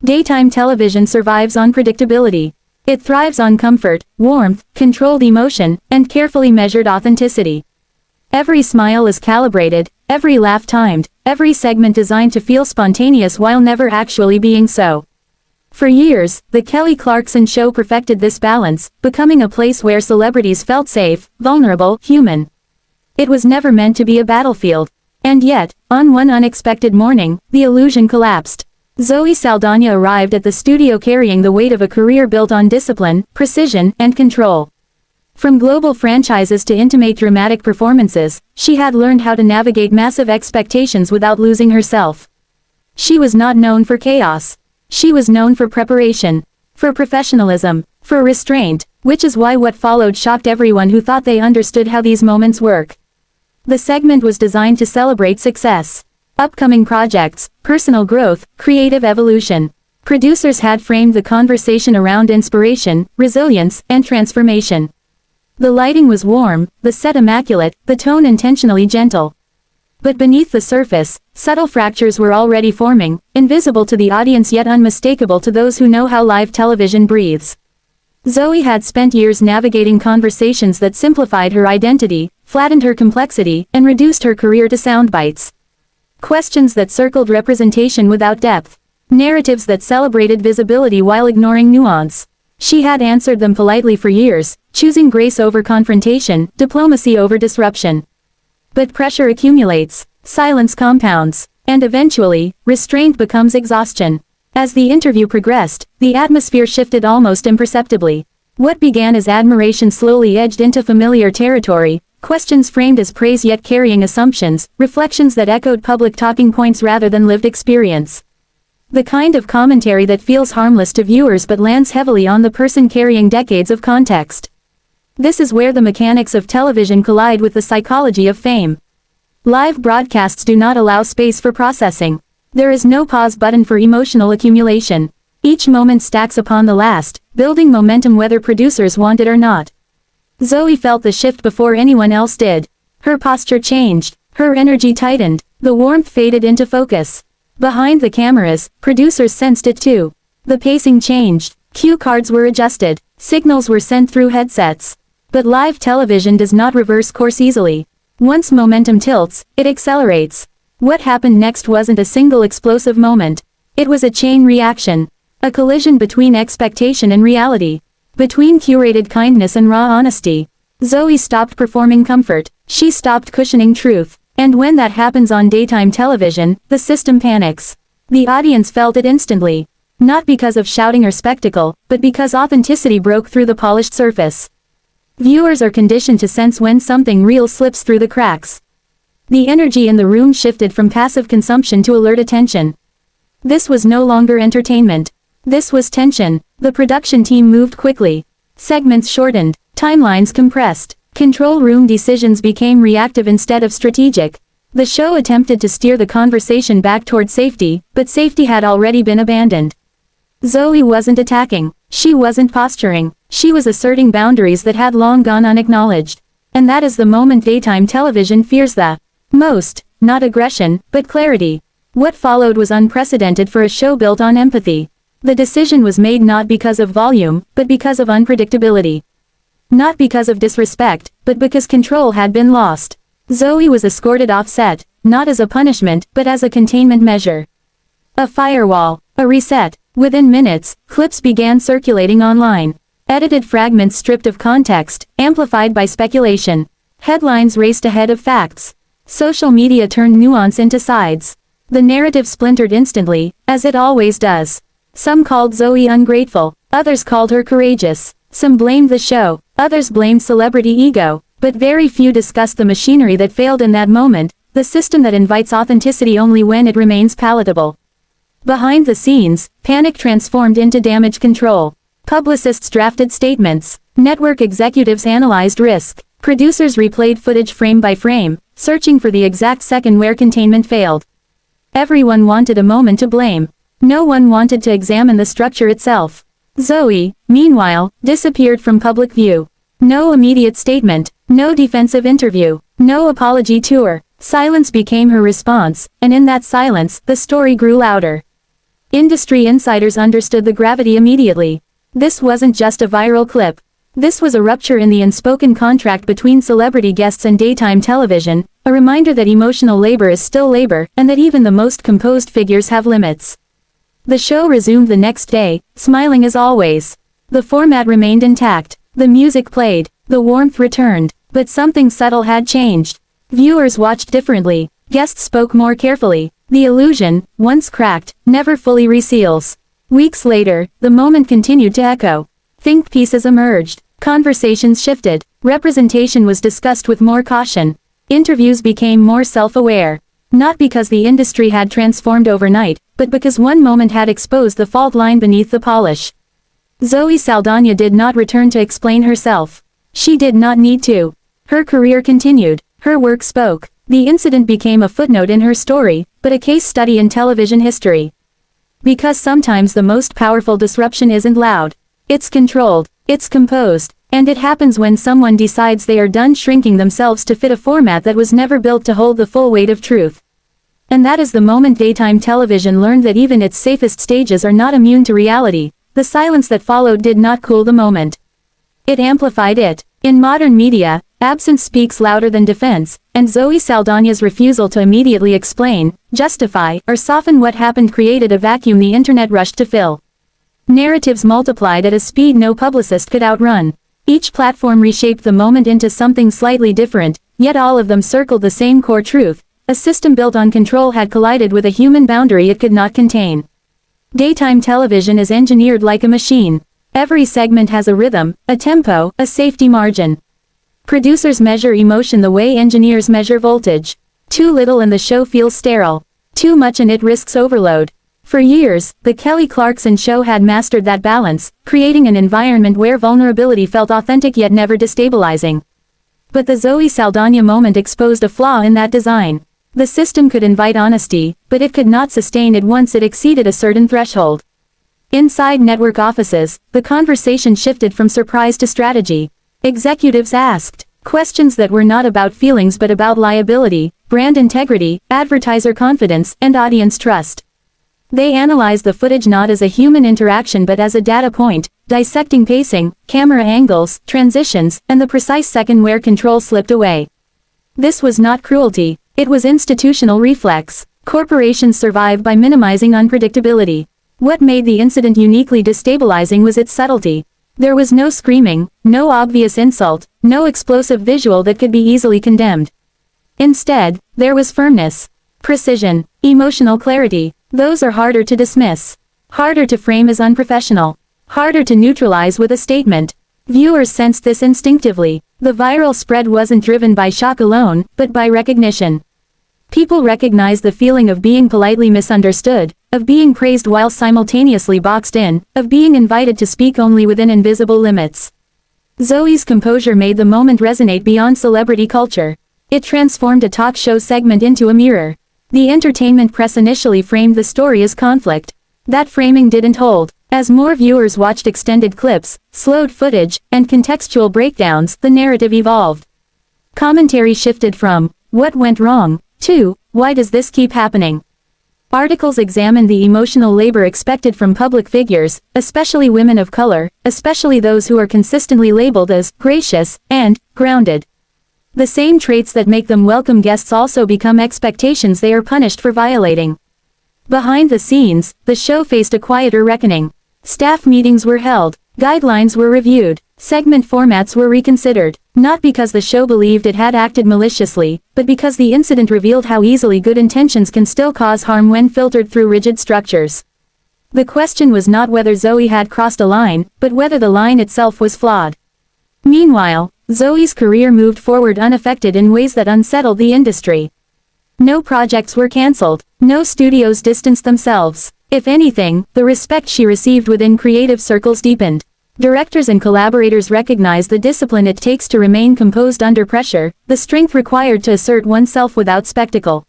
Daytime television survives on predictability. It thrives on comfort, warmth, controlled emotion, and carefully measured authenticity. Every smile is calibrated, every laugh timed, every segment designed to feel spontaneous while never actually being so. For years, The Kelly Clarkson Show perfected this balance, becoming a place where celebrities felt safe, vulnerable, human. It was never meant to be a battlefield. And yet, on one unexpected morning, the illusion collapsed. Zoe Saldaña arrived at the studio carrying the weight of a career built on discipline, precision, and control. From global franchises to intimate dramatic performances, she had learned how to navigate massive expectations without losing herself. She was not known for chaos. She was known for preparation, for professionalism, for restraint, which is why what followed shocked everyone who thought they understood how these moments work. The segment was designed to celebrate success, upcoming projects, personal growth, creative evolution. Producers had framed the conversation around inspiration, resilience, and transformation. The lighting was warm, the set immaculate, the tone intentionally gentle. But beneath the surface, subtle fractures were already forming, invisible to the audience yet unmistakable to those who know how live television breathes. Zoe had spent years navigating conversations that simplified her identity, flattened her complexity, and reduced her career to sound bites. Questions that circled representation without depth. Narratives that celebrated visibility while ignoring nuance. She had answered them politely for years, choosing grace over confrontation, diplomacy over disruption. But pressure accumulates, silence compounds, and eventually, restraint becomes exhaustion. As the interview progressed, the atmosphere shifted almost imperceptibly. What began as admiration slowly edged into familiar territory, questions framed as praise yet carrying assumptions, reflections that echoed public talking points rather than lived experience. The kind of commentary that feels harmless to viewers but lands heavily on the person carrying decades of context. This is where the mechanics of television collide with the psychology of fame. Live broadcasts do not allow space for processing. There is no pause button for emotional accumulation. Each moment stacks upon the last, building momentum whether producers want it or not. Zoe felt the shift before anyone else did. Her posture changed, her energy tightened, the warmth faded into focus. Behind the cameras, producers sensed it too. The pacing changed, cue cards were adjusted, signals were sent through headsets. But live television does not reverse course easily. Once momentum tilts, it accelerates. What happened next wasn't a single explosive moment. It was a chain reaction. A collision between expectation and reality. Between curated kindness and raw honesty. Zoe stopped performing comfort. She stopped cushioning truth. And when that happens on daytime television, the system panics. The audience felt it instantly. Not because of shouting or spectacle, but because authenticity broke through the polished surface. Viewers are conditioned to sense when something real slips through the cracks. The energy in the room shifted from passive consumption to alert attention. This was no longer entertainment. This was tension. The production team moved quickly. Segments shortened, timelines compressed. Control room decisions became reactive instead of strategic. The show attempted to steer the conversation back toward safety, but safety had already been abandoned. Zoe wasn't attacking. She wasn't posturing. She was asserting boundaries that had long gone unacknowledged. And that is the moment daytime television fears the most, not aggression, but clarity. What followed was unprecedented for a show built on empathy. The decision was made not because of volume, but because of unpredictability. Not because of disrespect, but because control had been lost. Zoe was escorted off set, not as a punishment, but as a containment measure. A firewall, a reset. Within minutes, clips began circulating online. Edited fragments stripped of context, amplified by speculation. Headlines raced ahead of facts. Social media turned nuance into sides. The narrative splintered instantly, as it always does. Some called Zoe ungrateful, others called her courageous. Some blamed the show, others blamed celebrity ego, but very few discussed the machinery that failed in that moment, the system that invites authenticity only when it remains palatable. Behind the scenes, panic transformed into damage control. Publicists drafted statements. Network executives analyzed risk. Producers replayed footage frame by frame, searching for the exact second where containment failed. Everyone wanted a moment to blame. No one wanted to examine the structure itself. Zoe, meanwhile, disappeared from public view. No immediate statement, no defensive interview, no apology tour. Silence became her response, and in that silence, the story grew louder. Industry insiders understood the gravity immediately. This wasn't just a viral clip. This was a rupture in the unspoken contract between celebrity guests and daytime television, a reminder that emotional labor is still labor, and that even the most composed figures have limits. The show resumed the next day, smiling as always. The format remained intact. The music played. The warmth returned. But something subtle had changed. Viewers watched differently. Guests spoke more carefully. The illusion, once cracked, never fully reseals. Weeks later, the moment continued to echo. Think pieces emerged. Conversations shifted. Representation was discussed with more caution. Interviews became more self-aware. Not because the industry had transformed overnight, but because one moment had exposed the fault line beneath the polish. Zoe Saldaña did not return to explain herself. She did not need to. Her career continued. Her work spoke. The incident became a footnote in her story, but a case study in television history. Because sometimes the most powerful disruption isn't loud. It's controlled. It's composed. And it happens when someone decides they are done shrinking themselves to fit a format that was never built to hold the full weight of truth. And that is the moment daytime television learned that even its safest stages are not immune to reality. The silence that followed did not cool the moment. It amplified it. In modern media, absence speaks louder than defense, and Zoe Saldaña's refusal to immediately explain, justify, or soften what happened created a vacuum the internet rushed to fill. Narratives multiplied at a speed no publicist could outrun. Each platform reshaped the moment into something slightly different, yet all of them circled the same core truth. A system built on control had collided with a human boundary it could not contain. Daytime television is engineered like a machine. Every segment has a rhythm, a tempo, a safety margin. Producers measure emotion the way engineers measure voltage. Too little and the show feels sterile. Too much and it risks overload. For years, the Kelly Clarkson Show had mastered that balance, creating an environment where vulnerability felt authentic yet never destabilizing. But the Zoe Saldaña moment exposed a flaw in that design. The system could invite honesty, but it could not sustain it once it exceeded a certain threshold. Inside network offices, the conversation shifted from surprise to strategy. Executives asked questions that were not about feelings but about liability, brand integrity, advertiser confidence, and audience trust. They analyzed the footage not as a human interaction but as a data point, dissecting pacing, camera angles, transitions, and the precise second where control slipped away. This was not cruelty. It was institutional reflex. Corporations survive by minimizing unpredictability. What made the incident uniquely destabilizing was its subtlety. There was no screaming, no obvious insult, no explosive visual that could be easily condemned. Instead, there was firmness, precision, emotional clarity. Those are harder to dismiss. Harder to frame as unprofessional. Harder to neutralize with a statement. Viewers sensed this instinctively. The viral spread wasn't driven by shock alone, but by recognition. People recognized the feeling of being politely misunderstood, of being praised while simultaneously boxed in, of being invited to speak only within invisible limits. Zoe's composure made the moment resonate beyond celebrity culture. It transformed a talk show segment into a mirror. The entertainment press initially framed the story as conflict. That framing didn't hold. As more viewers watched extended clips, slowed footage, and contextual breakdowns, the narrative evolved. Commentary shifted from, "What went wrong?" to, "Why does this keep happening?" Articles examined the emotional labor expected from public figures, especially women of color, especially those who are consistently labeled as gracious and grounded. The same traits that make them welcome guests also become expectations they are punished for violating. Behind the scenes, the show faced a quieter reckoning. Staff meetings were held, guidelines were reviewed, segment formats were reconsidered, not because the show believed it had acted maliciously, but because the incident revealed how easily good intentions can still cause harm when filtered through rigid structures. The question was not whether Zoe had crossed a line, but whether the line itself was flawed. Meanwhile, Zoe's career moved forward unaffected in ways that unsettled the industry. No projects were cancelled. No studios distanced themselves. If anything, the respect she received within creative circles deepened. Directors and collaborators recognized the discipline it takes to remain composed under pressure, the strength required to assert oneself without spectacle.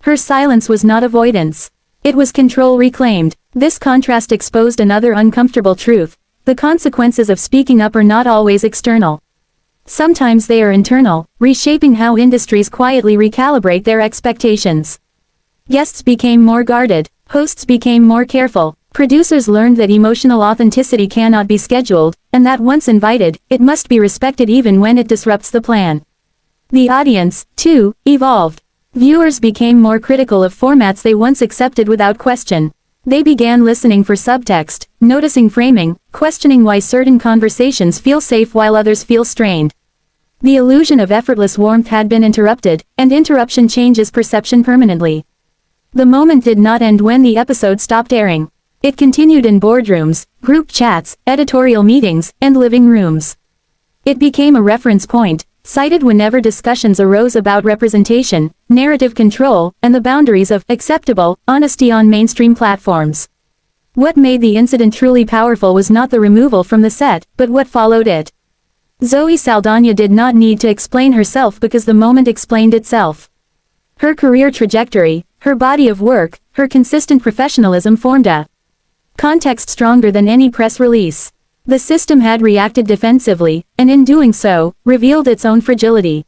Her silence was not avoidance. It was control reclaimed. This contrast exposed another uncomfortable truth. The consequences of speaking up are not always external. Sometimes they are internal, reshaping how industries quietly recalibrate their expectations. Guests became more guarded. Hosts became more careful. Producers learned that emotional authenticity cannot be scheduled, and that once invited, it must be respected even when it disrupts the plan. The audience, too, evolved. Viewers became more critical of formats they once accepted without question. They began listening for subtext, noticing framing, questioning why certain conversations feel safe while others feel strained. The illusion of effortless warmth had been interrupted, and interruption changes perception permanently. The moment did not end when the episode stopped airing. It continued in boardrooms, group chats, editorial meetings, and living rooms. It became a reference point, cited whenever discussions arose about representation, narrative control, and the boundaries of acceptable honesty on mainstream platforms. What made the incident truly powerful was not the removal from the set, but what followed it. Zoe Saldaña did not need to explain herself because the moment explained itself. Her career trajectory, her body of work, her consistent professionalism formed a context stronger than any press release. The system had reacted defensively, and in doing so, revealed its own fragility.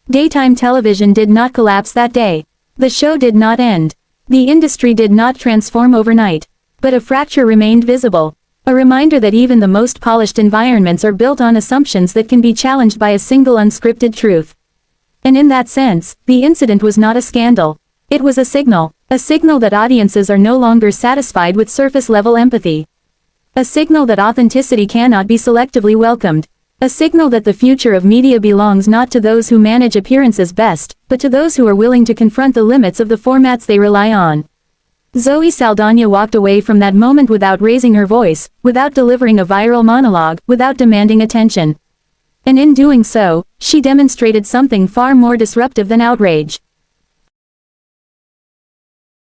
Daytime television did not collapse that day. The show did not end. The industry did not transform overnight. But a fracture remained visible. A reminder that even the most polished environments are built on assumptions that can be challenged by a single unscripted truth. And in that sense, the incident was not a scandal. It was a signal that audiences are no longer satisfied with surface-level empathy. A signal that authenticity cannot be selectively welcomed. A signal that the future of media belongs not to those who manage appearances best, but to those who are willing to confront the limits of the formats they rely on. Zoe Saldaña walked away from that moment without raising her voice, without delivering a viral monologue, without demanding attention. And in doing so, she demonstrated something far more disruptive than outrage.